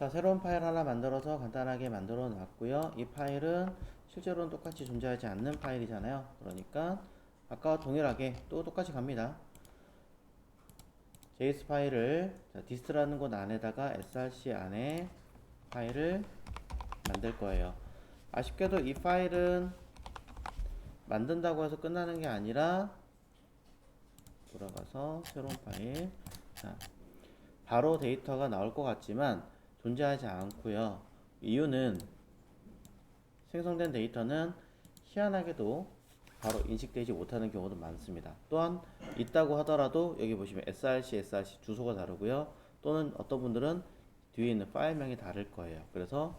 자, 새로운 파일 하나 만들어서 간단하게 만들어 놨고요. 이 파일은 실제로는 똑같이 존재하지 않는 파일이잖아요. 그러니까 아까와 동일하게 또 똑같이 갑니다. JS 파일을 dist라는 곳 안에다가 src 안에 파일을 만들 거예요. 아쉽게도 이 파일은 만든다고 해서 끝나는 게 아니라 돌아가서 새로운 파일, 자, 바로 데이터가 나올 것 같지만 존재하지 않고요. 이유는 생성된 데이터는 희한하게도 바로 인식되지 못하는 경우도 많습니다. 또한 있다고 하더라도 여기 보시면 src 주소가 다르고요. 또는 어떤 분들은 뒤에 있는 파일명이 다를 거예요. 그래서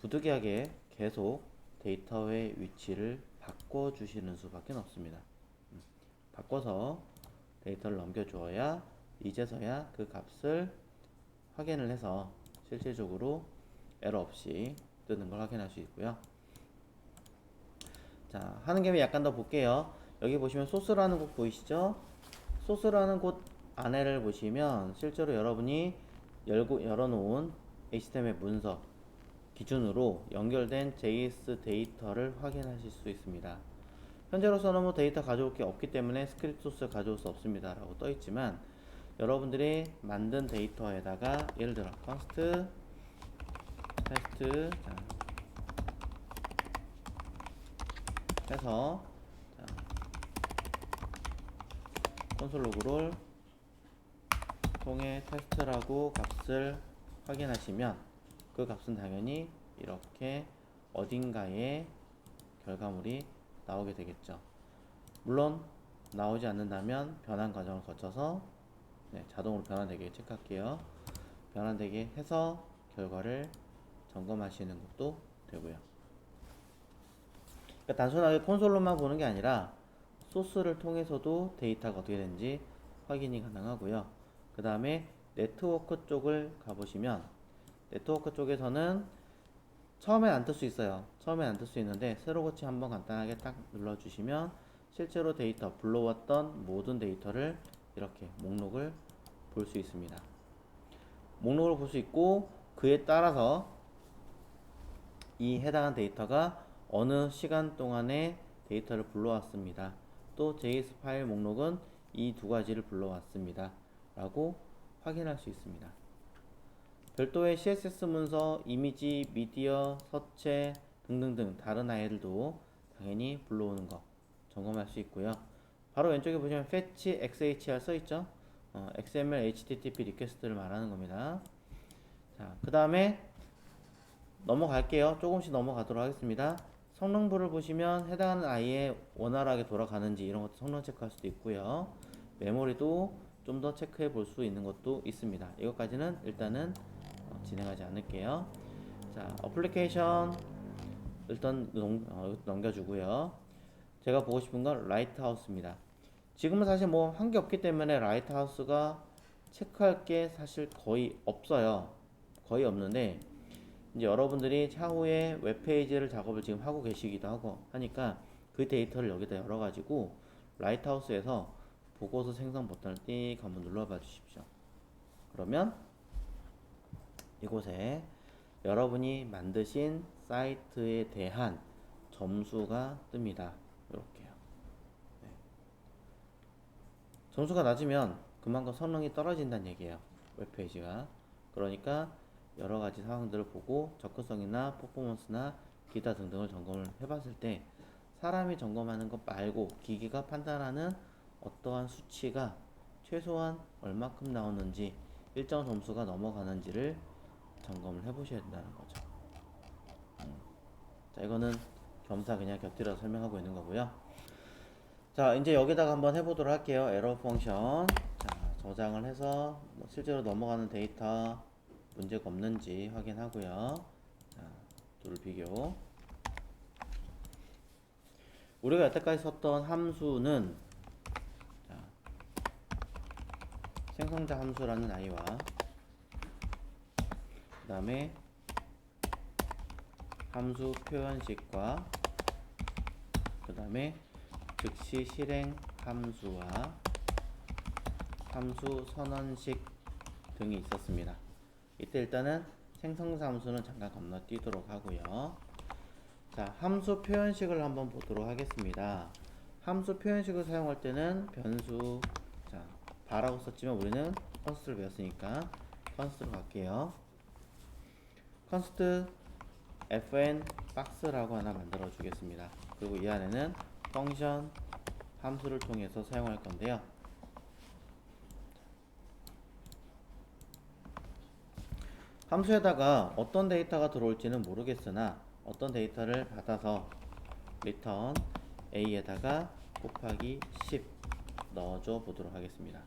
부득이하게 계속 데이터의 위치를 바꿔주시는 수밖에 없습니다. 바꿔서 데이터를 넘겨주어야 이제서야 그 값을 확인을 해서 실질적으로 에러 없이 뜨는 걸 확인할 수 있고요. 자, 하는 김에 약간 더 볼게요. 여기 보시면 소스라는 곳 보이시죠? 소스라는 곳 안에를 보시면 실제로 여러분이 열어놓은 HTML 문서 기준으로 연결된 JS 데이터를 확인하실 수 있습니다. 현재로서는 뭐 데이터 가져올 게 없기 때문에 스크립트 소스 가져올 수 없습니다 라고 떠 있지만, 여러분들이 만든 데이터에다가 예를 들어 const 테스트 해서 콘솔 로그를 통해 테스트라고 값을 확인하시면 그 값은 당연히 이렇게 어딘가에 결과물이 나오게 되겠죠. 물론 나오지 않는다면 변환 과정을 거쳐서 자동으로 변환되게 체크할게요. 변환되게 해서 결과를 점검하시는 것도 되고요. 그러니까 단순하게 콘솔로만 보는 게 아니라 소스를 통해서도 데이터가 어떻게 되는지 확인이 가능하고요. 그 다음에 네트워크 쪽을 가보시면 네트워크 쪽에서는 처음엔 안 뜰 수 있어요. 처음엔 안 뜰 수 있는데 새로 고치 한번 간단하게 딱 눌러주시면 실제로 데이터 불러왔던 모든 데이터를 이렇게 목록을 볼 수 있습니다. 목록을 볼 수 있고 그에 따라서 이 해당한 데이터가 어느 시간 동안에 데이터를 불러왔습니다. 또 JS 파일 목록은 이 두 가지를 불러왔습니다 라고 확인할 수 있습니다. 별도의 CSS 문서, 이미지, 미디어, 서체 등등등 다른 아이들도 당연히 불러오는 거 점검할 수 있고요. 바로 왼쪽에 보시면 fetch xhr 써있죠. XML HTTP 리퀘스트를 말하는 겁니다. 자, 그 다음에 넘어갈게요. 조금씩 넘어가도록 하겠습니다. 성능부를 보시면 해당하는 아이에 원활하게 돌아가는지 이런 것도 성능 체크할 수도 있고요. 메모리도 좀 더 체크해 볼 수 있는 것도 있습니다. 이것까지는 일단은 진행하지 않을게요. 자, 어플리케이션 일단 넘겨주고요. 제가 보고 싶은 건 라이트하우스입니다. 지금은 사실 뭐 한 게 없기 때문에 라이트하우스가 체크할 게 사실 거의 없어요. 거의 없는데 이제 여러분들이 차후에 웹페이지를 작업을 지금 하고 계시기도 하고 하니까 그 데이터를 여기다 열어가지고 라이트하우스에서 보고서 생성 버튼을 띡 한번 눌러봐 주십시오. 그러면 이곳에 여러분이 만드신 사이트에 대한 점수가 뜹니다. 이렇게요. 네. 점수가 낮으면 그만큼 성능이 떨어진다는 얘기예요. 웹페이지가. 그러니까 여러 가지 상황들을 보고 접근성이나 퍼포먼스나 기타 등등을 점검을 해봤을 때 사람이 점검하는 것 말고 기기가 판단하는 어떠한 수치가 최소한 얼마큼 나오는지 일정 점수가 넘어가는지를 점검을 해보셔야 된다는 거죠. 자, 이거는 겸사 그냥 곁들여서 설명하고 있는 거고요. 자, 이제 여기다가 한번 해보도록 할게요. 에러 펑션. 자, 저장을 해서 실제로 넘어가는 데이터 문제가 없는지 확인하고요. 자, 둘 비교. 우리가 여태까지 썼던 함수는 자, 생성자 함수라는 아이와 그 다음에 함수 표현식과 그 다음에 즉시 실행 함수와 함수 선언식 등이 있었습니다. 이때 일단은 생성사 함수는 잠깐 건너뛰도록 하고요. 자, 함수 표현식을 한번 보도록 하겠습니다. 함수 표현식을 사용할 때는 변수, 자, 바라고 썼지만 우리는 컨스트를 배웠으니까 컨스트로 갈게요. 컨스트 fn 박스라고 하나 만들어 주겠습니다. 그리고 이 안에는 펑션 함수를 통해서 사용할 건데요. 함수에다가 어떤 데이터가 들어올지는 모르겠으나 어떤 데이터를 받아서 return a에다가 곱하기 10 넣어줘 보도록 하겠습니다.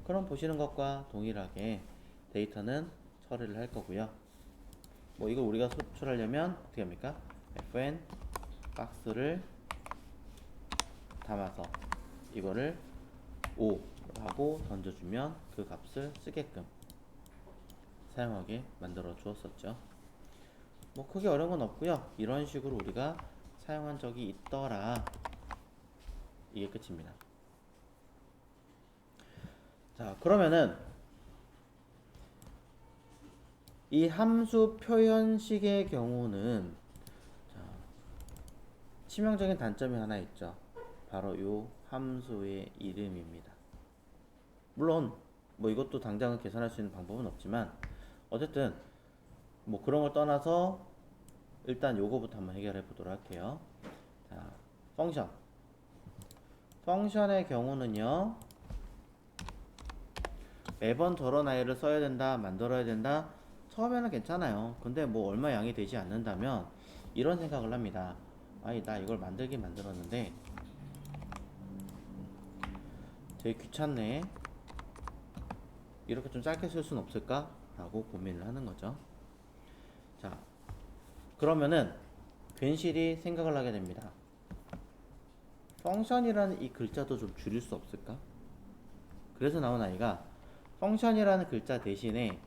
그럼 보시는 것과 동일하게 데이터는 처리를 할 거고요. 뭐 이거 우리가 소출하려면 어떻게 합니까? fn 박스를 담아서 이거를 5라고 던져주면 그 값을 쓰게끔 사용하게 만들어 주었었죠. 뭐 크게 어려운 건 없고요. 이런 식으로 우리가 사용한 적이 있더라. 이게 끝입니다. 자, 그러면은 이 함수 표현식의 경우는 자, 치명적인 단점이 하나 있죠. 바로 이 함수의 이름입니다. 물론 뭐 이것도 당장은 계산할 수 있는 방법은 없지만 어쨌든 뭐 그런 걸 떠나서 일단 요거부터 한번 해결해 보도록 할게요. 자, 펑션의 경우는요, 매번 저런 아이를 써야 된다, 만들어야 된다. 처음에는 괜찮아요. 근데 뭐 얼마 양이 되지 않는다면 이런 생각을 합니다. 아니, 나 이걸 만들긴 만들었는데 되게 귀찮네. 이렇게 좀 짧게 쓸 수는 없을까? 라고 고민을 하는 거죠. 자, 그러면은 괜시리 생각을 하게 됩니다. 펑션이라는 이 글자도 좀 줄일 수 없을까? 그래서 나온 아이가 펑션이라는 글자 대신에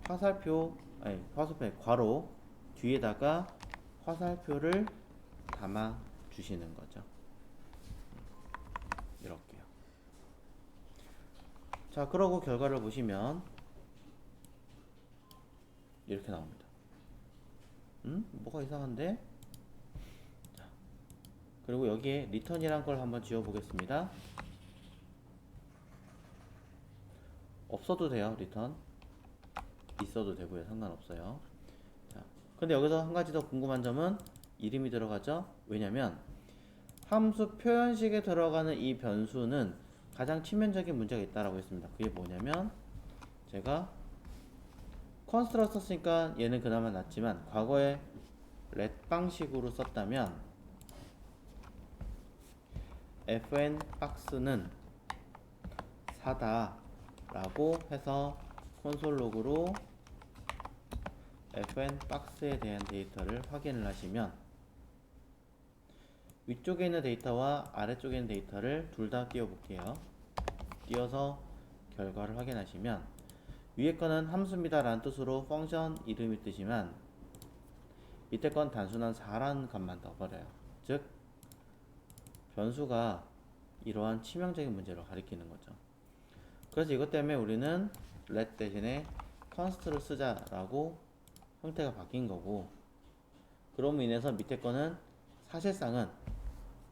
화살표, 아니 화살표 괄호 뒤에다가 화살표를 담아 주시는 거죠. 이렇게요. 자, 그러고 결과를 보시면 이렇게 나옵니다. 뭐가 이상한데? 자, 그리고 여기에 return이란 걸 한번 지워 보겠습니다. 없어도 돼요. return 있어도 되고요. 상관없어요. 자, 근데 여기서 한 가지 더 궁금한 점은 이름이 들어가죠. 왜냐면 함수 표현식에 들어가는 이 변수는 가장 치명적인 문제가 있다라고 했습니다. 그게 뭐냐면 제가 컨스트를 썼으니까 얘는 그나마 낫지만 과거에 let 방식으로 썼다면 fn 박스는 4다 라고 해서 콘솔 로그로 fn 박스에 대한 데이터를 확인을 하시면 위쪽에 있는 데이터와 아래쪽에 있는 데이터를 둘 다 띄워 볼게요. 띄워서 결과를 확인하시면 위에 거는 함수입니다 라는 뜻으로 펑션 이름이 뜨지만 밑에 건 단순한 4라는 값만 넣어버려요. 즉 변수가 이러한 치명적인 문제를 가리키는 거죠. 그래서 이것 때문에 우리는 let 대신에 const를 쓰자라고 형태가 바뀐 거고, 그럼으로 인해서 밑에 거는 사실상은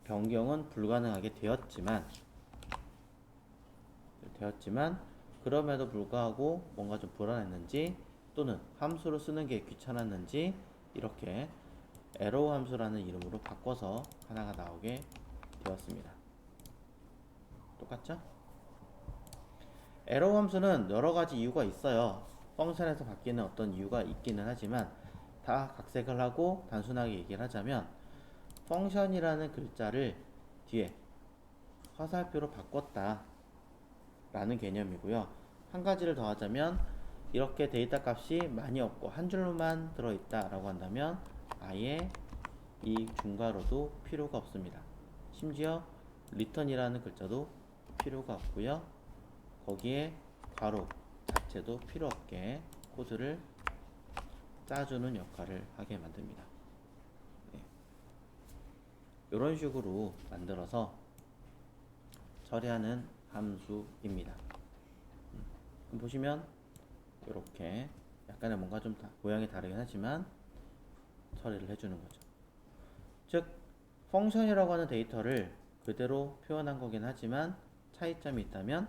변경은 불가능하게 되었지만 그럼에도 불구하고 뭔가 좀 불안했는지 또는 함수를 쓰는 게 귀찮았는지 이렇게 arrow 함수라는 이름으로 바꿔서 하나가 나오게 되었습니다. 똑같죠? arrow 함수는 여러 가지 이유가 있어요. 펑션에서 바뀌는 어떤 이유가 있기는 하지만 다 각색을 하고 단순하게 얘기를 하자면 펑션이라는 글자를 뒤에 화살표로 바꿨다 라는 개념이고요. 한 가지를 더 하자면 이렇게 데이터 값이 많이 없고 한 줄로만 들어있다 라고 한다면 아예 이 중괄호도 필요가 없습니다. 심지어 return이라는 글자도 필요가 없고요. 거기에 괄호 자체도 필요 없게 코드를 짜주는 역할을 하게 만듭니다. 네. 이런 식으로 만들어서 처리하는 함수입니다. 보시면 이렇게 약간의 뭔가 좀 모양이 다르긴 하지만 처리를 해주는 거죠. 즉 펑션이라고 하는 데이터를 그대로 표현한 거긴 하지만 차이점이 있다면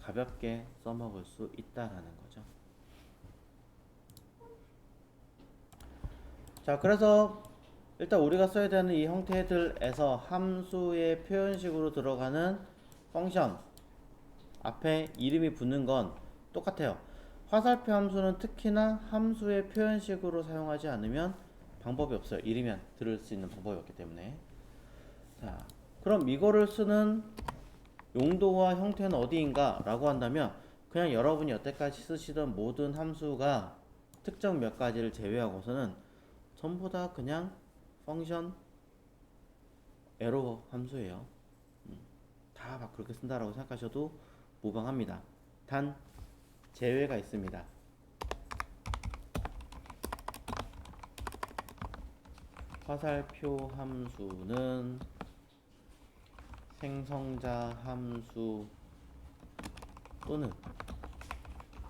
가볍게 써먹을 수 있다라는 거죠. 자, 그래서 일단 우리가 써야 되는 이 형태들에서 함수의 표현식으로 들어가는 펑션 앞에 이름이 붙는 건 똑같아요. 화살표 함수는 특히나 함수의 표현식으로 사용하지 않으면 방법이 없어요. 이름이 들을 수 있는 방법이 없기 때문에. 자, 그럼 이거를 쓰는 용도와 형태는 어디인가 라고 한다면 그냥 여러분이 여태까지 쓰시던 모든 함수가 특정 몇 가지를 제외하고서는 전부 다 그냥 펑션 에러 함수예요. 다 막 그렇게 쓴다라고 생각하셔도 무방합니다. 단 제외가 있습니다. 화살표 함수는 생성자 함수 또는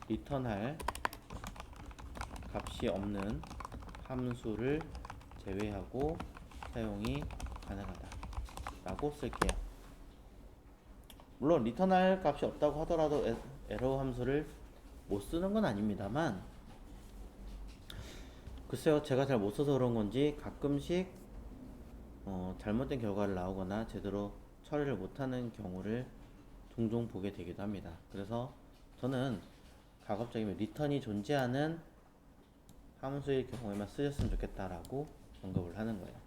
리턴할 값이 없는 함수를 제외하고 사용이 가능하다 라고 쓸게요. 물론 리턴할 값이 없다고 하더라도 에러 함수를 못 쓰는 건 아닙니다만, 글쎄요, 제가 잘 못 써서 그런 건지 가끔씩 잘못된 결과를 나오거나 제대로 처리를 못하는 경우를 종종 보게 되기도 합니다. 그래서 저는 가급적이면 리턴이 존재하는 함수의 경우에만 쓰셨으면 좋겠다라고 언급을 하는 거예요.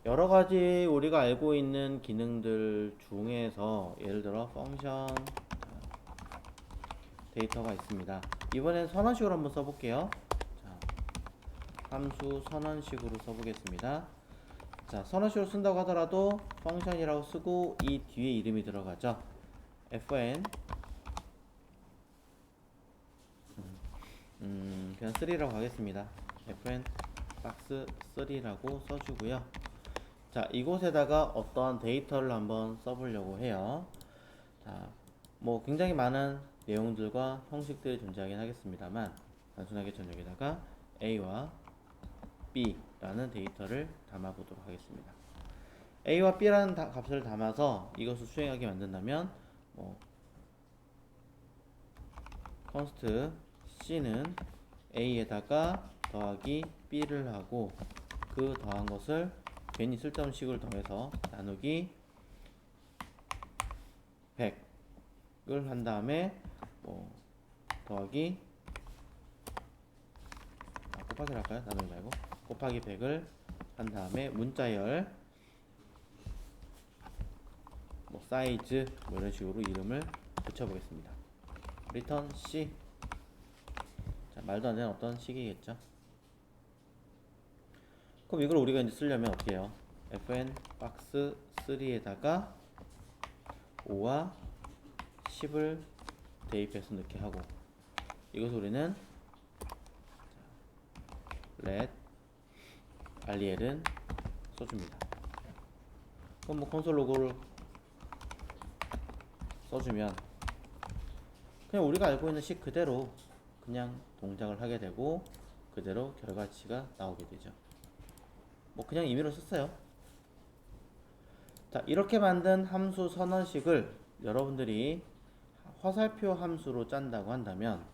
여러 가지 우리가 알고 있는 기능들 중에서 예를 들어 펑션 데이터가 있습니다. 이번엔 선언식으로 한번 써볼게요. 자, 함수 선언식으로 써보겠습니다. 자, 선언식으로 쓴다고 하더라도 펑션이라고 쓰고 이 뒤에 이름이 들어가죠. fn 그냥 3라고 하겠습니다. fn 박스 3라고 써주고요. 자, 이곳에다가 어떠한 데이터를 한번 써보려고 해요. 자, 뭐 굉장히 많은 내용들과 형식들이 존재하긴 하겠습니다만 단순하게 전 여기다가 A와 B라는 데이터를 담아보도록 하겠습니다. A와 B라는 값을 담아서 이것을 수행하게 만든다면 const C는 A에다가 더하기 B를 하고 그 더한 것을 괜히 쓸데없는 식을 더해서 나누기 100을 한 다음에 더하기 곱하기를 할까요? 나누기 말고 곱하기 100을 한 다음에 문자열 사이즈 이런 식으로 이름을 붙여보겠습니다. return C. 자, 말도 안 되는 어떤 식이겠죠. 그럼 이걸 우리가 이제 쓰려면 어떻게 해요? fn 박스 3에다가 5와 10을 대입해서 넣게 하고 이것을 우리는 let REL은 써줍니다. 그럼 콘솔 로그를 써주면 그냥 우리가 알고 있는 식 그대로 그냥 동작을 하게 되고 그대로 결과치가 나오게 되죠. 그냥 임의로 썼어요. 자, 이렇게 만든 함수 선언식을 여러분들이 화살표 함수로 짠다고 한다면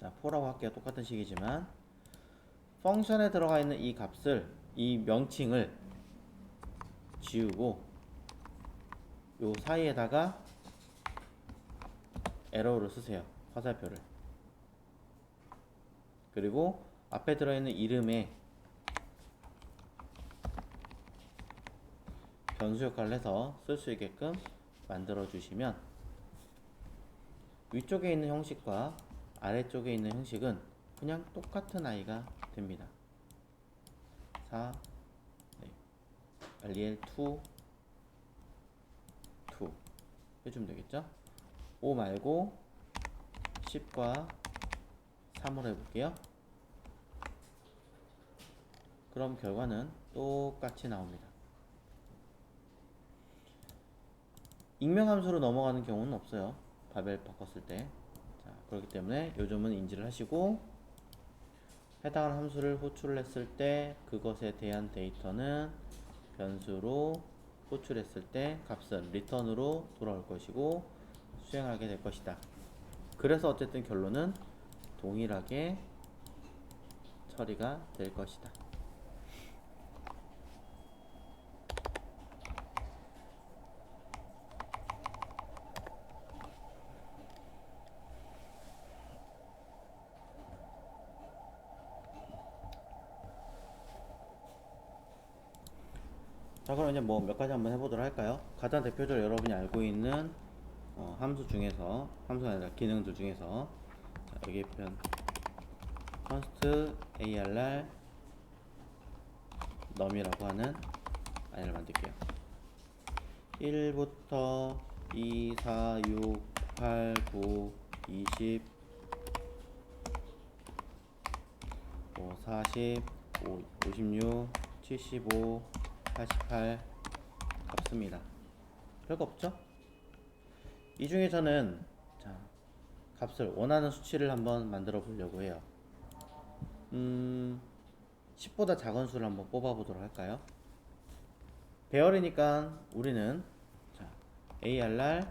자, 포라고 할게요. 똑같은 식이지만 펑션에 들어가 있는 이 값을 이 명칭을 지우고 요 사이에다가 에러를 쓰세요. 화살표를. 그리고 앞에 들어있는 이름에 변수 역할을 해서 쓸 수 있게끔 만들어 주시면 위쪽에 있는 형식과 아래쪽에 있는 형식은 그냥 똑같은 아이가 됩니다. 4 REL 2 해주면 되겠죠? 5 말고 10과 3으로 해볼게요. 그럼 결과는 똑같이 나옵니다. 익명함수로 넘어가는 경우는 없어요. 바벨 바꿨을 때. 자, 그렇기 때문에 요즘은 인지를 하시고, 해당하는 함수를 호출을 했을 때 그것에 대한 데이터는 변수로 호출했을 때 값은 return으로 돌아올 것이고 수행하게 될 것이다. 그래서 어쨌든 결론은 동일하게 처리가 될 것이다. 자, 그럼 이제 뭐 몇 가지 한번 해보도록 할까요? 가장 대표적으로 여러분이 알고 있는 함수 중에서, 함수가 아니라 기능들 중에서, 자, 여기 편 const arr num이라고 하는 아이를 만들게요. 1부터 2, 4, 6, 8, 9, 20, 40, 56, 75, 88 값습니다. 별거 없죠? 이 중에 저는 자, 값을 원하는 수치를 한번 만들어 보려고 해요. 10보다 작은 수를 한번 뽑아 보도록 할까요? 배열이니까 우리는 자, arr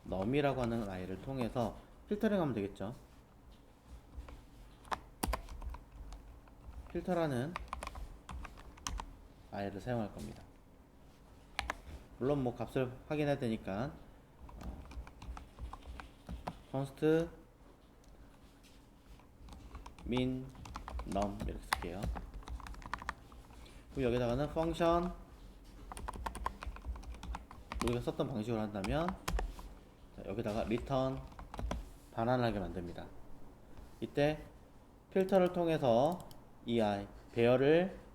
num이라고 하는 아이를 통해서 필터링 하면 되겠죠. 필터라는 아이를 사용할 겁니다. 물론 뭐 값을 확인해야 되니까 const min num 이렇게 쓸게요. 그리고 여기다가는 function 우리가 썼던 방식으로 한다면 자, 여기다가 return 반환하게 만듭니다. 이때 필터를 통해서 이 아이 배열을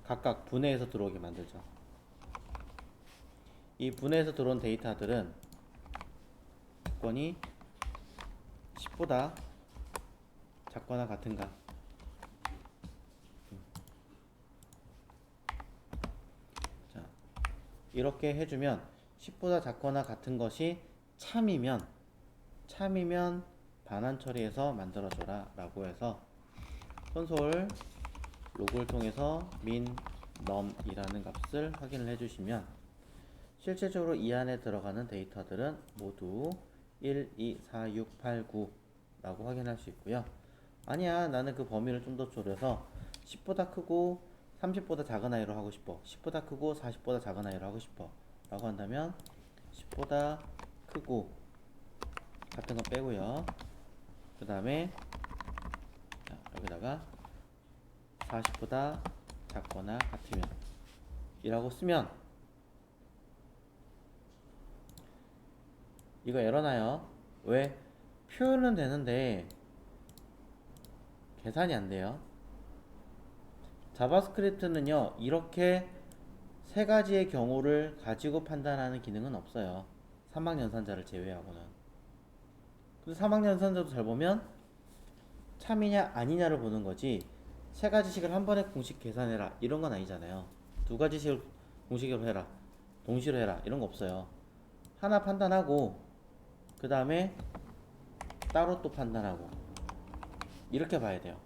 각각 분해해서 들어오게 만들죠. 이 분해해서 들어온 데이터들은 조건이 10보다 작거나 같은가. 자, 이렇게 해주면 10보다 작거나 같은 것이 참이면 반환 처리해서 만들어줘라 라고 해서 콘솔 로그를 통해서 min num 이라는 값을 확인을 해주시면 실제적으로 이 안에 들어가는 데이터들은 모두 1, 2, 4, 6, 8, 9 라고 확인할 수 있고요. 아니야, 나는 그 범위를 좀 더 줄여서 10보다 크고 30보다 작은 아이로 하고 싶어, 10보다 크고 40보다 작은 아이로 하고 싶어 라고 한다면 10보다 크고 같은 거 빼고요. 그 다음에 여기다가 40보다 작거나 같으면 이라고 쓰면 이거 에러나요. 왜? 표현은 되는데 계산이 안 돼요. 자바스크립트는요 이렇게 세 가지의 경우를 가지고 판단하는 기능은 없어요. 사막연산자를 제외하고는. 근데 사막연산자도 잘 보면 참이냐 아니냐를 보는 거지 세 가지씩을 한 번에 공식 계산해라 이런 건 아니잖아요. 두 가지씩을 공식으로 해라, 동시로 해라 이런 거 없어요. 하나 판단하고 그 다음에 따로 또 판단하고 이렇게 봐야 돼요.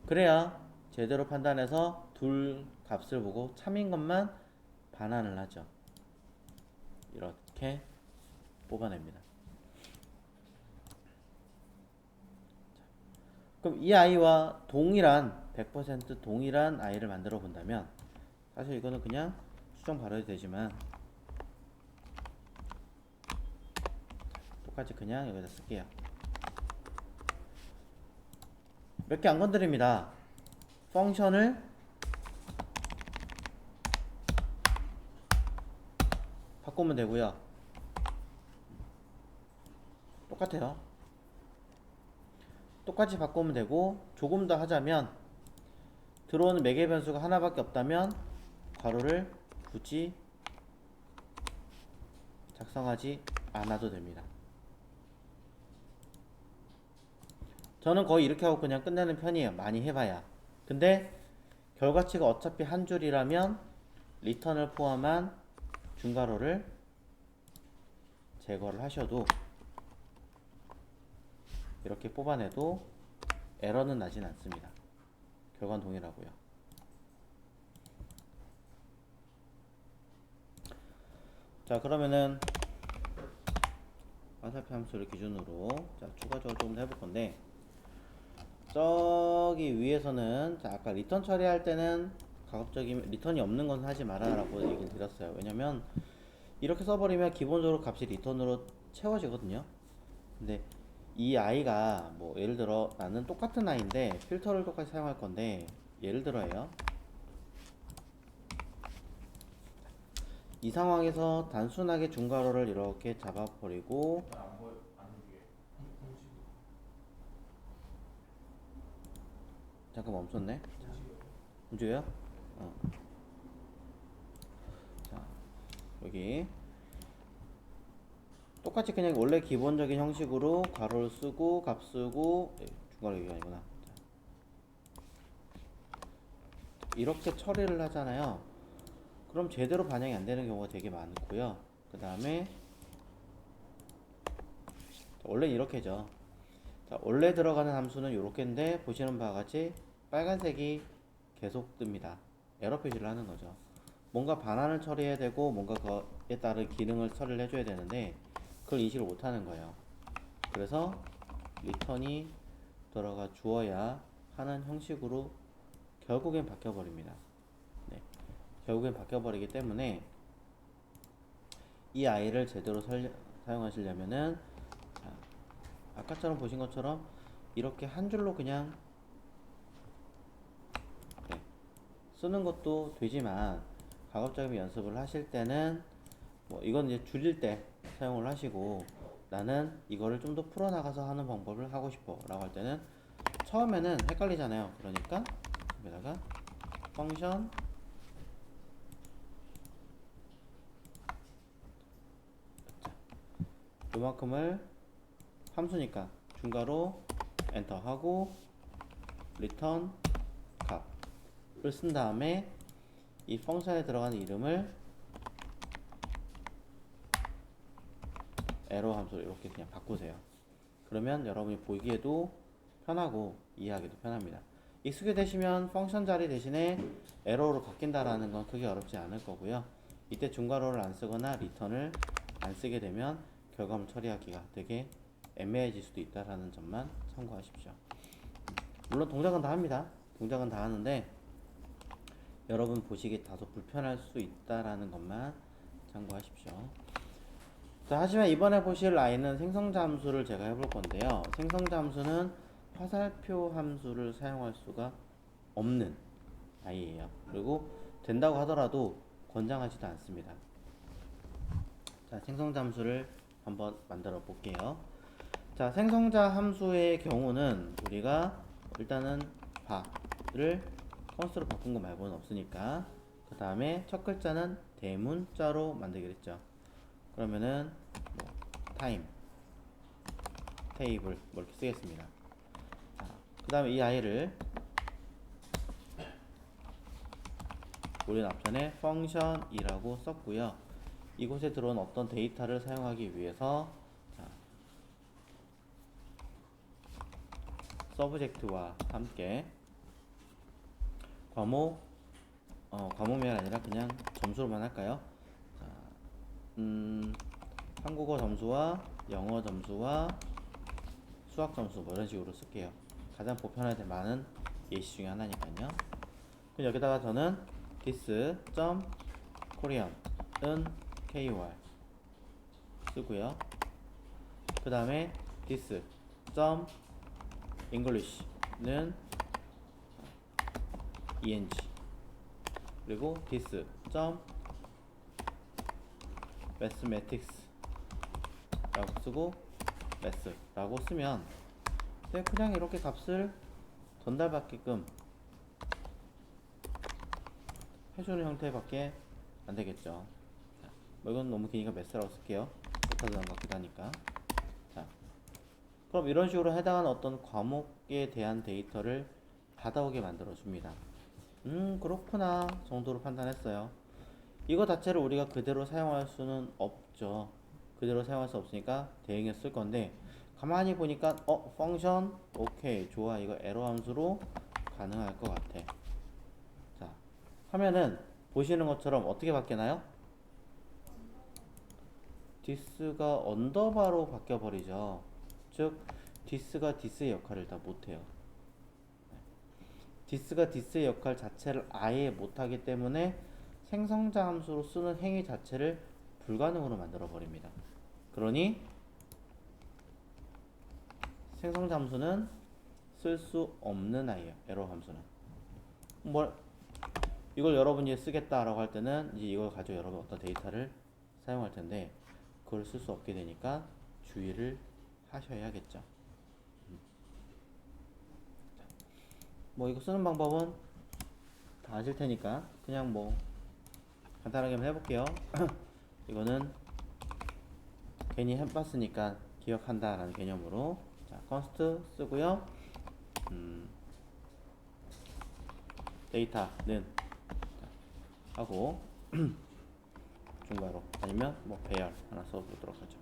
그래야 제대로 판단해서 둘 값을 보고 참인 것만 반환을 하죠. 이렇게 뽑아냅니다. 그럼 이 아이와 동일한 100% 동일한 아이를 만들어 본다면 사실 이거는 그냥 수정 바로 해도 되지만 똑같이 그냥 여기다 쓸게요. 몇 개 안 건드립니다. 펑션을 바꾸면 되고요. 똑같아요. 똑같이 바꾸면 되고 조금 더 하자면 들어오는 매개 변수가 하나밖에 없다면 괄호를 굳이 작성하지 않아도 됩니다. 저는 거의 이렇게 하고 그냥 끝내는 편이에요. 많이 해봐야. 근데 결과치가 어차피 한 줄이라면 리턴을 포함한 중괄호를 제거를 하셔도 이렇게 뽑아내도 에러는 나진 않습니다. 결과는 동일하고요. 자, 그러면은 화살표 함수를 기준으로 자, 추가적으로 좀 해볼 건데, 저기 위에서는 자, 아까 리턴 처리할 때는 가급적이면 리턴이 없는 건 하지 말아라고 얘기를 드렸어요. 왜냐면 이렇게 써버리면 기본적으로 값이 리턴으로 채워지거든요. 근데 이 아이가 뭐 예를 들어 나는 똑같은 아이인데 필터를 똑같이 사용할 건데, 예를 들어요, 이 상황에서 단순하게 중괄호를 이렇게 잡아버리고, 잠깐 멈췄네. 움직여요? 어. 자, 여기 똑같이 그냥 원래 기본적인 형식으로 괄호를 쓰고 값 쓰고, 중괄호 여기가 아니구나. 이렇게 처리를 하잖아요. 그럼 제대로 반영이 안 되는 경우가 되게 많고요. 그 다음에 원래 이렇게죠. 자, 원래 들어가는 함수는 이렇게인데 보시는 바와 같이 빨간색이 계속 뜹니다. 에러 표시를 하는 거죠. 뭔가 반환을 처리해야 되고 뭔가 그에 따른 기능을 처리를 해줘야 되는데 그걸 인식을 못하는 거예요. 그래서 리턴이 들어가 주어야 하는 형식으로 결국엔 바뀌어버립니다. 네. 결국엔 바뀌어버리기 때문에 이 아이를 제대로 사용하시려면은, 자, 아까처럼 보신 것처럼 이렇게 한 줄로 그냥 쓰는 것도 되지만, 가급적이면 연습을 하실 때는 뭐 이건 이제 줄일 때 사용을 하시고, 나는 이거를 좀 더 풀어나가서 하는 방법을 하고 싶어 라고 할 때는 처음에는 헷갈리잖아요. 그러니까 여기다가 펑션 요만큼을 함수니까 중괄호 엔터 하고 리턴 값을 쓴 다음에 이 펑션에 들어가는 이름을 에러 함수로 이렇게 그냥 바꾸세요. 그러면 여러분이 보기에도 편하고 이해하기도 편합니다. 익숙해되시면 펑션 자리 대신에 에러로 바뀐다라는 건 크게 어렵지 않을 거고요. 이때 중괄호를 안 쓰거나 리턴을 안 쓰게 되면 결과물 처리하기가 되게 애매해질 수도 있다라는 점만 참고하십시오. 물론 동작은 다 합니다. 동작은 다 하는데 여러분 보시기에 다소 불편할 수 있다라는 것만 참고하십시오. 자, 하지만 이번에 보실 아이는 생성자 함수를 제가 해볼 건데요. 생성자 함수는 화살표 함수를 사용할 수가 없는 아이예요. 그리고 된다고 하더라도 권장하지도 않습니다. 자, 생성자 함수를 한번 만들어 볼게요. 자, 생성자 함수의 경우는 우리가 일단은 바를 컨스트로 바꾼 거 말고는 없으니까, 그 다음에 첫 글자는 대문자로 만들기로 했죠. 그러면은 뭐 타임, 테이블 뭐 이렇게 쓰겠습니다. 그 다음에 이 아이를 우리는 앞전에 펑션이라고 썼고요. 이곳에 들어온 어떤 데이터를 사용하기 위해서, 자, 서브젝트와 함께 과목이 아니라 그냥 점수로만 할까요? 자, 한국어 점수와 영어 점수와 수학 점수 뭐 이런 식으로 쓸게요. 가장 보편화된 많은 예시 중에 하나니까요. 그럼 여기다가 저는 this.korean은 KOR 쓰고요. 그 다음에 this.english는 ENG, 그리고 this.mathematics라고 쓰고 math라고 쓰면 그냥 이렇게 값을 전달받게끔 해주는 형태밖에 안 되겠죠. 뭐 이건 너무 기니까 math라고 쓸게요. 데이터도 나온 것 같기도 하니까. 자, 그럼 이런 식으로 해당하는 어떤 과목에 대한 데이터를 받아오게 만들어 줍니다. 그렇구나 정도로 판단했어요. 이거 자체를 우리가 그대로 사용할 수는 없죠. 그대로 사용할 수 없으니까 대응해 쓸 건데, 가만히 보니까 펑션 오케이 좋아, 이거 에러 함수로 가능할 것 같아. 자, 하면은 보시는 것처럼 어떻게 바뀌나요? this가 언더바로 바뀌어 버리죠. 즉 this가 this의 역할을 다 못해요. this가 this의 역할 자체를 아예 못하기 때문에 생성자 함수로 쓰는 행위 자체를 불가능으로 만들어 버립니다. 그러니 생성자 함수는 쓸 수 없는 아이예요. 에러 함수는. 이걸 여러분이 쓰겠다라고 할 때는 이제 이걸 가지고 여러분 어떤 데이터를 사용할 텐데, 그걸 쓸 수 없게 되니까 주의를 하셔야겠죠. 이거 쓰는 방법은 다 아실 테니까 그냥 간단하게 한번 해볼게요. 이거는 괜히 해봤으니까 기억한다 라는 개념으로, 자, const 쓰고요. 데이터는 하고 중괄호 아니면 배열 하나 써보도록 하죠.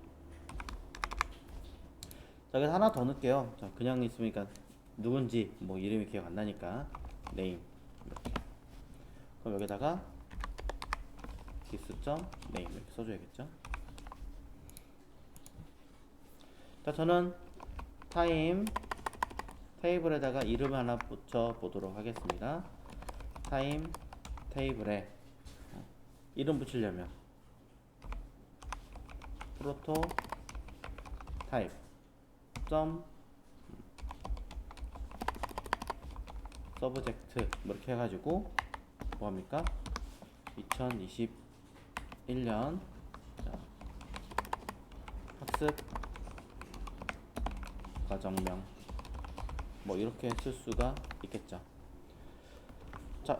자, 여기서 하나 더 넣을게요. 자, 그냥 있으니까 누군지 이름이 기억 안 나니까 name 이렇게. 그럼 여기다가 this.name 이렇게 써줘야겠죠. 자, 저는 타임 테이블에다가 이름 하나 붙여 보도록 하겠습니다. 타임 테이블에 이름 붙이려면 프로토 타입 점 서브젝트 이렇게 해가지고 뭐합니까? 2021년 학습 과정명 이렇게 쓸 수가 있겠죠. 자,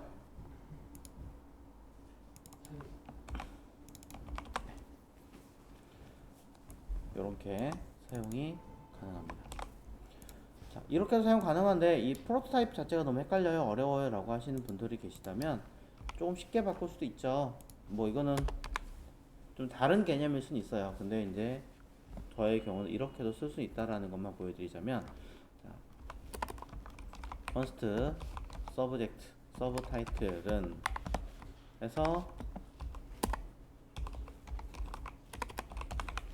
이렇게 사용이 가능합니다. 자, 이렇게 해서 사용 가능한데 이 프로토타입 자체가 너무 헷갈려요, 어려워요 라고 하시는 분들이 계시다면 조금 쉽게 바꿀 수도 있죠. 이거는 좀 다른 개념일 수는 있어요. 근데 이제 저의 경우는 이렇게도 쓸 수 있다라는 것만 보여드리자면, 자, const subject subtitle은 해서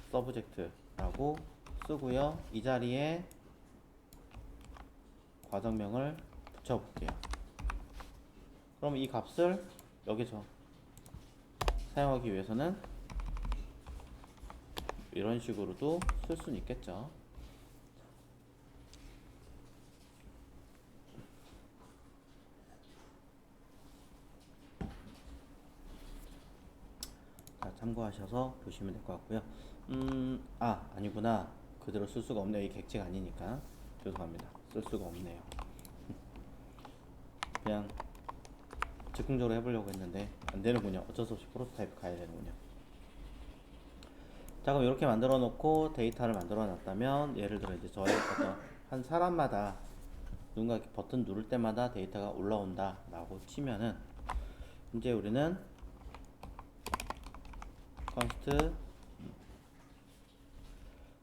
subject라고 쓰고요. 이 자리에 과정명을 붙여볼게요. 그럼 이 값을 여기서 사용하기 위해서는 이런 식으로도 쓸 수는 있겠죠. 자, 참고하셔서 보시면 될 것 같고요. 아니구나. 그대로 쓸 수가 없네요. 이 객체가 아니니까. 죄송합니다. 쓸 수가 없네요. 그냥 즉흥적으로 해보려고 했는데 안 되는군요. 어쩔 수 없이 프로토타입 가야 되는군요. 자, 그럼 이렇게 만들어 놓고 데이터를 만들어 놨다면, 예를 들어 이제 저의 어떤 한 사람마다 누군가 버튼 누를 때마다 데이터가 올라온다 라고 치면은, 이제 우리는 const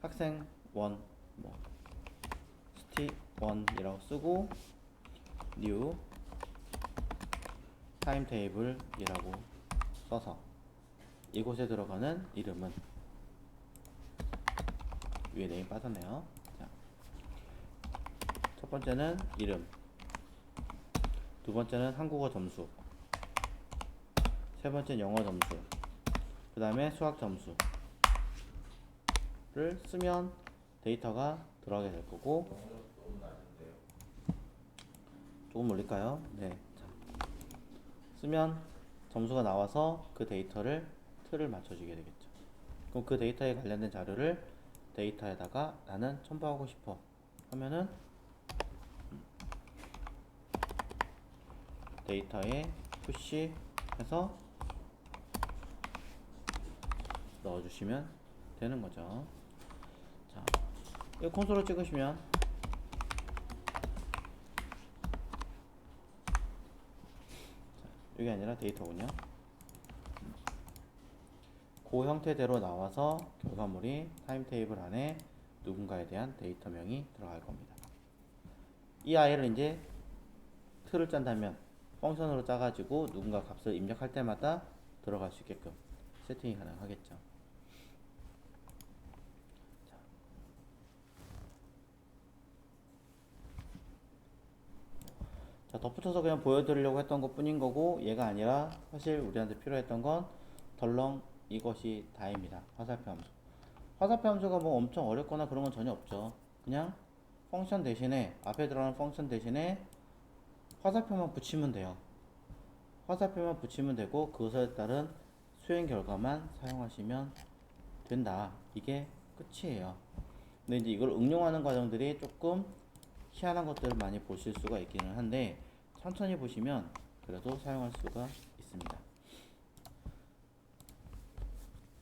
학생 1 st 1이라고 쓰고 new timetable 이라고 써서 이곳에 들어가는 이름은, 위에 네임 빠졌네요. 자, 첫 번째는 이름, 두 번째는 한국어 점수, 세 번째는 영어 점수, 그 다음에 수학 점수를 쓰면 데이터가 들어가게 될 거고, 조금 올릴까요? 네. 자, 쓰면 점수가 나와서 그 데이터를 틀을 맞춰주게 되겠죠. 그럼 그 데이터에 관련된 자료를 데이터에다가 나는 첨부하고 싶어 하면은 데이터에 푸시 해서 넣어주시면 되는 거죠. 자, 이 콘솔을 찍으시면 이게 아니라 데이터군요. 그 형태대로 나와서 결과물이 타임테이블 안에 누군가에 대한 데이터명이 들어갈 겁니다. 이 아이를 이제 틀을 짠다면 펑션으로 짜가지고 누군가 값을 입력할 때마다 들어갈 수 있게끔 세팅이 가능하겠죠. 자, 덧붙여서 그냥 보여드리려고 했던 것 뿐인 거고, 얘가 아니라 사실 우리한테 필요했던 건 덜렁 이것이 다입니다. 화살표 함수. 화살표 함수가 뭐 엄청 어렵거나 그런 건 전혀 없죠. 그냥 펑션 대신에, 앞에 들어가는 펑션 대신에 화살표만 붙이면 돼요. 화살표만 붙이면 되고 그것에 따른 수행 결과만 사용하시면 된다. 이게 끝이에요. 근데 이제 이걸 응용하는 과정들이 조금 희한한 것들을 많이 보실 수가 있기는 한데 천천히 보시면 그래도 사용할 수가 있습니다.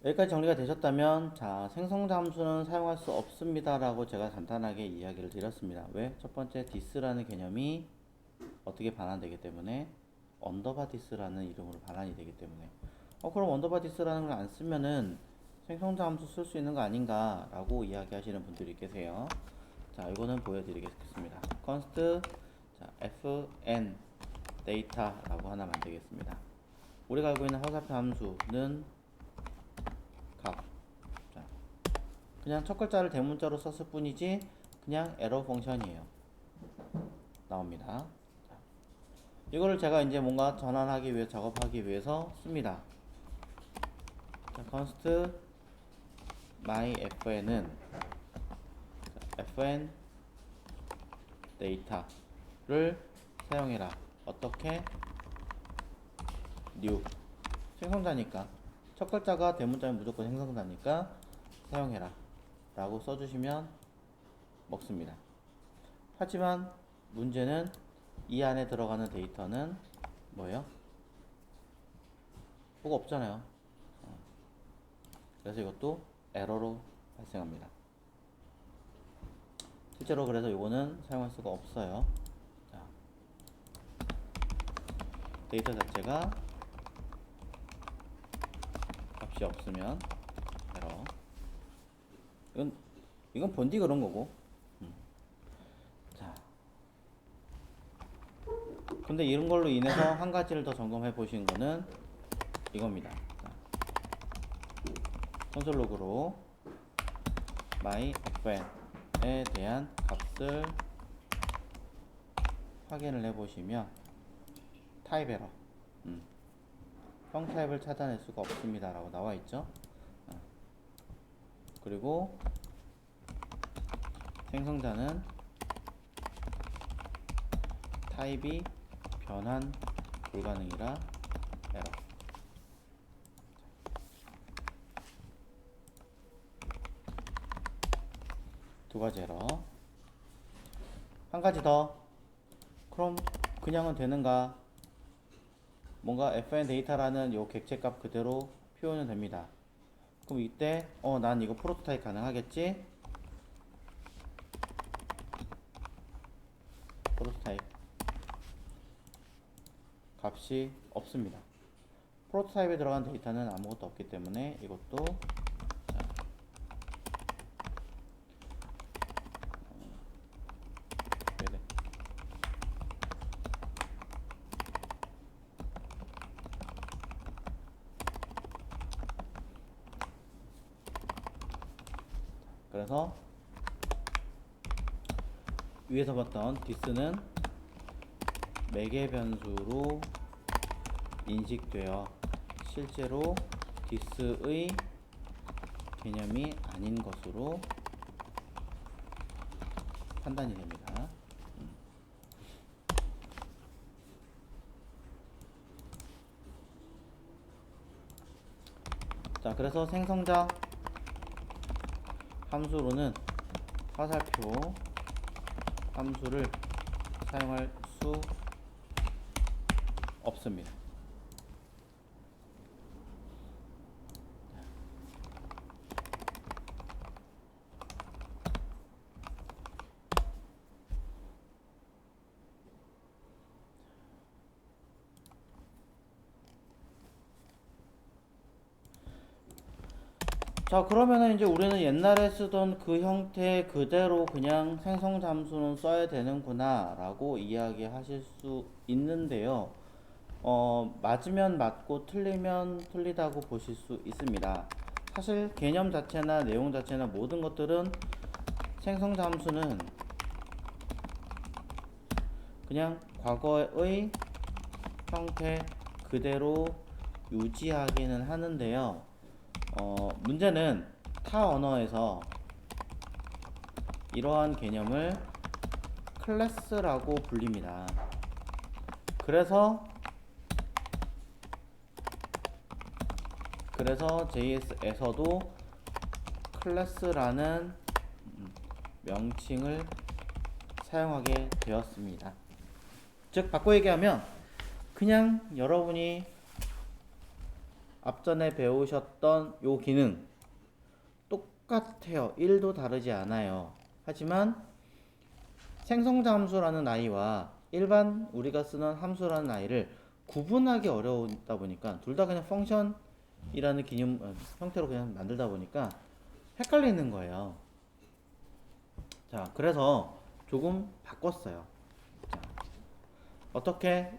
여기까지 정리가 되셨다면, 자, 생성자 함수는 사용할 수 없습니다 라고 제가 간단하게 이야기를 드렸습니다. 왜? 첫 번째 this라는 개념이 어떻게 반환되기 때문에, 언더바 this라는 이름으로 반환이 되기 때문에. 그럼 언더바 this라는 걸 안 쓰면은 생성자 함수 쓸 수 있는 거 아닌가 라고 이야기하시는 분들이 계세요. 자, 이거는 보여드리겠습니다. const 자, fn data 라고 하나 만들겠습니다. 우리가 알고 있는 화살표 함수는 값. 자, 그냥 첫 글자를 대문자로 썼을 뿐이지 그냥 에러 펑션이에요. 나옵니다. 자, 이거를 제가 이제 뭔가 전환하기 위해, 작업하기 위해서 씁니다. 자, const my fn은 fn data를 사용해라. 어떻게? new 생성자니까, 첫 글자가 대문자면 무조건 생성자니까 사용해라 라고 써주시면 먹습니다. 하지만 문제는 이 안에 들어가는 데이터는 뭐예요? 뭐가 없잖아요. 그래서 이것도 에러로 발생합니다. 실제로 그래서 이거는 사용할 수가 없어요. 자, 데이터 자체가 값이 없으면 에러. 이건 본디 그런 거고. 자, 근데 이런 걸로 인해서 한 가지를 더 점검해 보신 거는 이겁니다. 콘솔 로그로 my fn에 대한 값을 확인을 해 보시면 타입 에러, 형 타입을 찾아낼 수가 없습니다 라고 나와 있죠. 그리고 생성자는 타입이 변환 불가능이라 에러. 두 가지 에러. 한 가지 더. 그럼 그냥은 되는가? 뭔가 fn 데이터라는 요 객체값 그대로 표현은 됩니다. 그럼 이때 난 이거 프로토타입 가능하겠지? 프로토타입 값이 없습니다. 프로토타입에 들어간 데이터는 아무것도 없기 때문에 이것도 그래서 위에서 봤던 this는 매개 변수로 인식되어 실제로 this의 개념이 아닌 것으로 판단이 됩니다. 자, 그래서 생성자 함수로는 화살표 함수를 사용할 수 없습니다. 자, 그러면은 이제 우리는 옛날에 쓰던 그 형태 그대로 그냥 생성 잠수는 써야 되는구나 라고 이야기하실 수 있는데요. 맞으면 맞고 틀리면 틀리다고 보실 수 있습니다. 사실 개념 자체나 내용 자체나 모든 것들은 생성 잠수는 그냥 과거의 형태 그대로 유지하기는 하는데요. 문제는 타 언어에서 이러한 개념을 클래스라고 불립니다. 그래서 JS에서도 클래스라는 명칭을 사용하게 되었습니다. 즉 바꿔 얘기하면 그냥 여러분이 앞전에 배우셨던 요 기능 똑같아요. 1도 다르지 않아요. 하지만 생성자 함수라는 아이와 일반 우리가 쓰는 함수라는 아이를 구분하기 어려우다 보니까 둘 다 그냥 펑션이라는 기념 형태로 그냥 만들다 보니까 헷갈리는 거예요. 자, 그래서 조금 바꿨어요. 자, 어떻게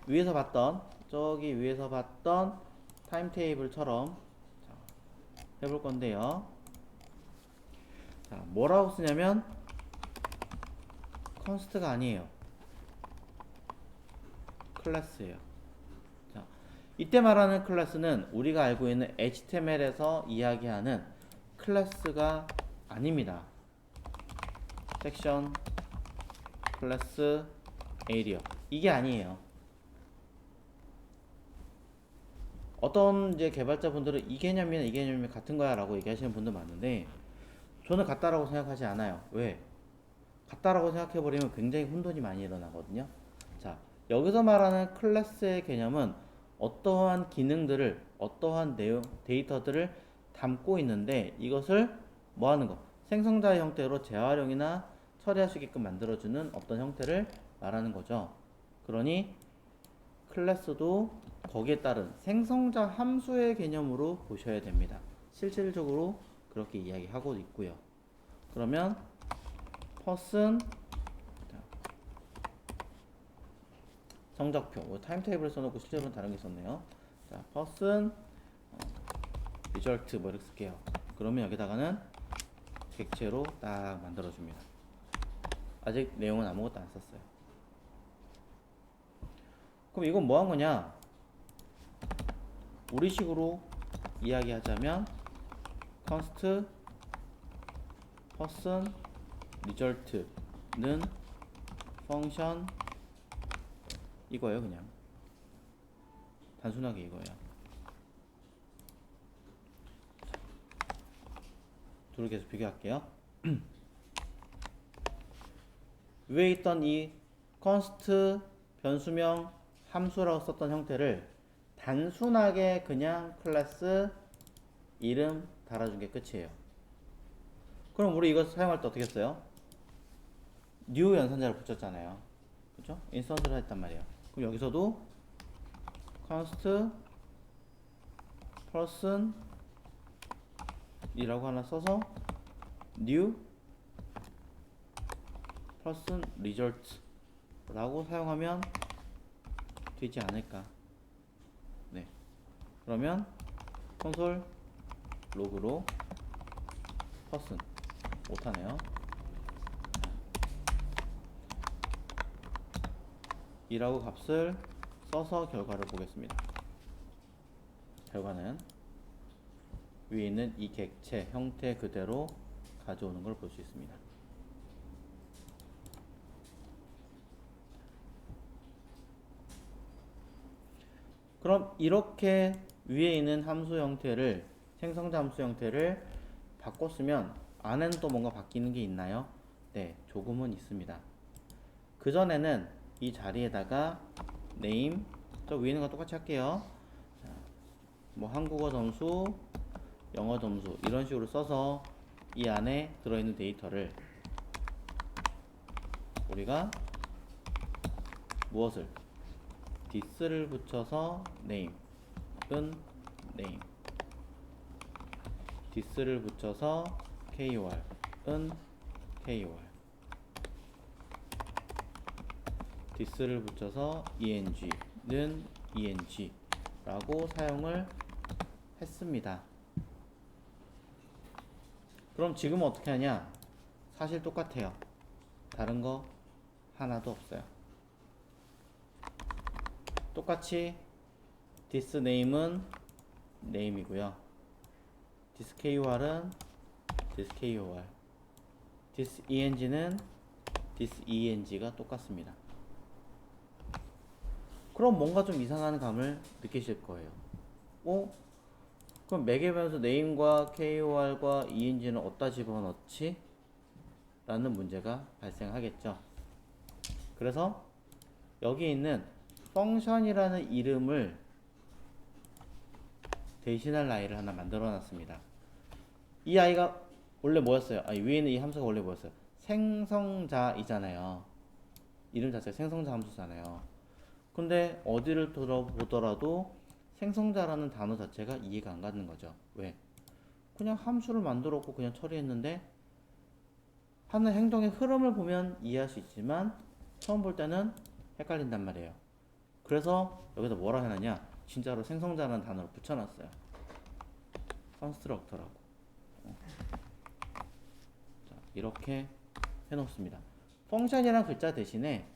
저기 위에서 봤던 타임테이블처럼 해볼 건데요. 자, 뭐라고 쓰냐면 컨스트가 아니에요. 클래스예요. 자, 이때 말하는 클래스는 우리가 알고 있는 HTML에서 이야기하는 클래스가 아닙니다. 섹션, 클래스, 에리어 이게 아니에요. 어떤 이제 개발자분들은 이 개념이나 이 개념이 같은 거야 라고 얘기하시는 분들 많은데 저는 같다라고 생각하지 않아요. 왜? 같다라고 생각해버리면 굉장히 혼돈이 많이 일어나거든요. 자, 여기서 말하는 클래스의 개념은 어떠한 기능들을, 어떠한 내용, 데이터들을 담고 있는데 이것을 뭐 하는 거? 생성자의 형태로 재활용이나 처리할 수 있게끔 만들어주는 어떤 형태를 말하는 거죠. 그러니 클래스도 거기에 따른 생성자 함수의 개념으로 보셔야 됩니다. 실질적으로 그렇게 이야기하고 있고요. 그러면 person 성적표 타임테이블을 써놓고 실제로는 다른 게 있었네요. 자, person result 뭐 이렇게 쓸게요. 그러면 여기다가는 객체로 딱 만들어줍니다. 아직 내용은 아무것도 안 썼어요. 그럼 이건 뭐 한 거냐? 우리식으로 이야기하자면 const person result는 펑션 이거예요. 그냥 단순하게 이거예요. 둘을 계속 비교할게요. 위에 있던 이 const 변수명 함수라고 썼던 형태를 단순하게 그냥 클래스 이름 달아준 게 끝이에요. 그럼 우리 이거 사용할 때 어떻게 했어요? new 연산자를 붙였잖아요. 그죠? 인스턴스를 했단 말이에요. 그럼 여기서도 const person 이라고 하나 써서 new person result 라고 사용하면 되지 않을까. 네. 그러면 콘솔 로그로 person 못하네요. 이라고 값을 써서 결과를 보겠습니다. 결과는 위에 있는 이 객체 형태 그대로 가져오는 걸 볼 수 있습니다. 그럼 이렇게 위에 있는 함수 형태를 생성자 함수 형태를 바꿨으면 안에는 또 뭔가 바뀌는 게 있나요? 네, 조금은 있습니다. 그전에는 이 자리에다가 name 저 위에 있는 거 똑같이 할게요. 자, 뭐 한국어 점수, 영어 점수 이런 식으로 써서 이 안에 들어있는 데이터를 우리가 무엇을 this를 붙여서 name은 name this를 붙여서 KOR은 KOR, this를 붙여서 ENG는 ENG라고 사용을 했습니다. 그럼 지금은 어떻게 하냐? 사실 똑같아요. 다른 거 하나도 없어요. 똑같이 this name은 name이고요. this KOR은 this KOR, this ENG는 this ENG가 똑같습니다. 그럼 뭔가 좀 이상한 감을 느끼실 거예요. 그럼 매개 변수 name과 KOR과 ENG는 어디다 집어넣지? 라는 문제가 발생하겠죠. 그래서 여기 있는 펑션이라는 이름을 대신할 아이를 하나 만들어 놨습니다. 이 아이가 원래 뭐였어요? 위에 있는 이 함수가 원래 뭐였어요? 생성자이잖아요. 이름 자체가 생성자 함수잖아요. 근데 어디를 들어보더라도 생성자라는 단어 자체가 이해가 안 가는 거죠. 왜? 그냥 함수를 만들었고 그냥 처리했는데 하는 행동의 흐름을 보면 이해할 수 있지만 처음 볼 때는 헷갈린단 말이에요. 그래서 여기서 뭐라 해놨냐? 진짜로 생성자라는 단어를 붙여놨어요. constructor라고. 자, 이렇게 해놓습니다. 펑션이라는 글자 대신에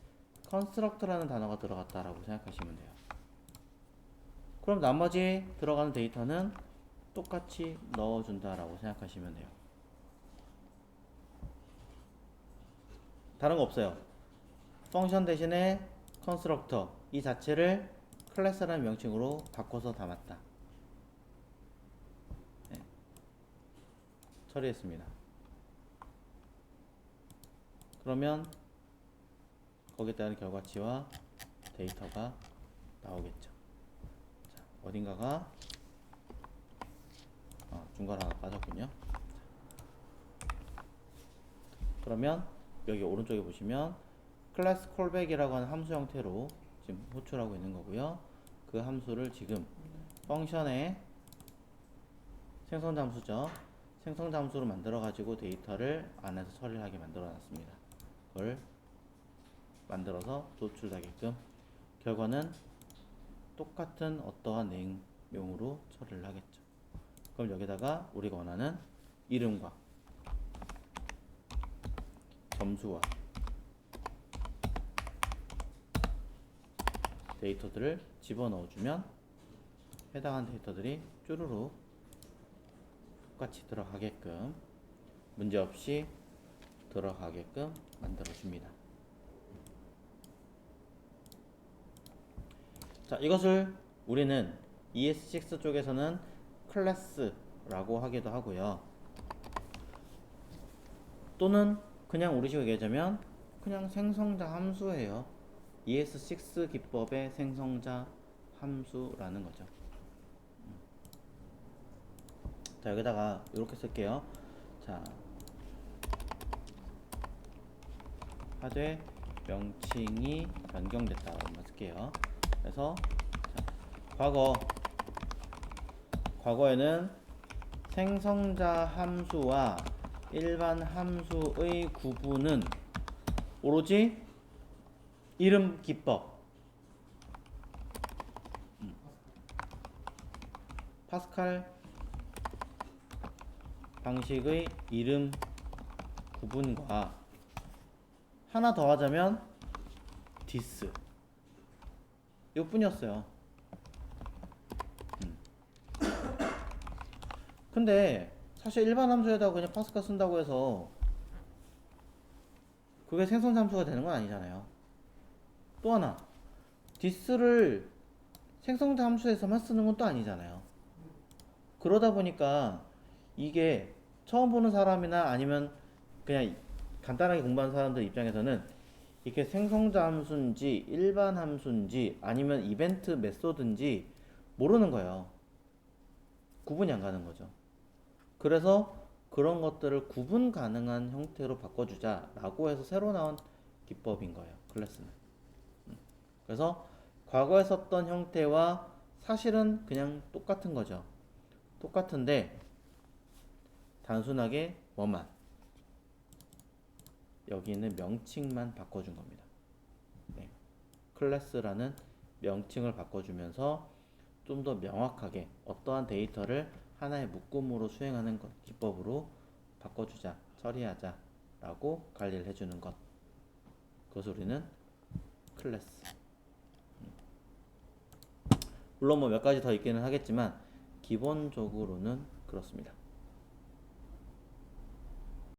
constructor라는 단어가 들어갔다라고 생각하시면 돼요. 그럼 나머지 들어가는 데이터는 똑같이 넣어준다라고 생각하시면 돼요. 다른 거 없어요. 펑션 대신에 constructor 이 자체를 클래스라는 명칭으로 바꿔서 담았다. 네. 처리했습니다. 그러면 거기에 따른 결과치와 데이터가 나오겠죠. 자, 어딘가가 중간 하나 빠졌군요. 그러면 여기 오른쪽에 보시면 클래스 콜백이라고 하는 함수 형태로 지금 호출하고 있는 거고요. 그 함수를 지금 펑션의 생성자 함수죠. 생성자 함수로 만들어 가지고 데이터를 안에서 처리를 하게 만들어 놨습니다. 그걸 만들어서 도출되게끔 결과는 똑같은 어떠한 내용으로 처리를 하겠죠. 그럼 여기다가 우리가 원하는 이름과 점수와 데이터들을 집어넣어주면 해당한 데이터들이 쭈루룩 똑같이 들어가게끔 문제없이 들어가게끔 만들어줍니다. 자, 이것을 우리는 ES6 쪽에서는 클래스라고 하기도 하고요. 또는 그냥 우리식으로 얘기하자면 그냥 생성자 함수예요. ES6 기법의 생성자 함수라는 거죠. 자, 여기다가 이렇게 쓸게요. 자, 하되 명칭이 변경됐다. 한번 쓸게요. 그래서 자, 과거에는 생성자 함수와 일반 함수의 구분은 오로지 이름 기법 파스칼 방식의 이름 구분과 하나 더 하자면 this 이것뿐이었어요. 근데 사실 일반 함수에다가 그냥 파스칼 쓴다고 해서 그게 생성자 함수가 되는 건 아니잖아요. 또 하나 this를 생성자 함수에서만 쓰는 건 또 아니잖아요. 그러다 보니까 이게 처음 보는 사람이나 아니면 그냥 간단하게 공부하는 사람들 입장에서는 이게 생성자 함수인지 일반 함수인지 아니면 이벤트 메소드인지 모르는 거예요. 구분이 안 가는 거죠. 그래서 그런 것들을 구분 가능한 형태로 바꿔주자 라고 해서 새로 나온 기법인 거예요. 클래스는. 그래서 과거에 썼던 형태와 사실은 그냥 똑같은 거죠. 똑같은데 단순하게 뭐만 여기 있는 명칭만 바꿔준 겁니다. 네. 클래스라는 명칭을 바꿔주면서 좀 더 명확하게 어떠한 데이터를 하나의 묶음으로 수행하는 것, 기법으로 바꿔주자, 처리하자 라고 관리를 해주는 것. 그것을 우리는 클래스. 물론 뭐 몇 가지 더 있기는 하겠지만 기본적으로는 그렇습니다.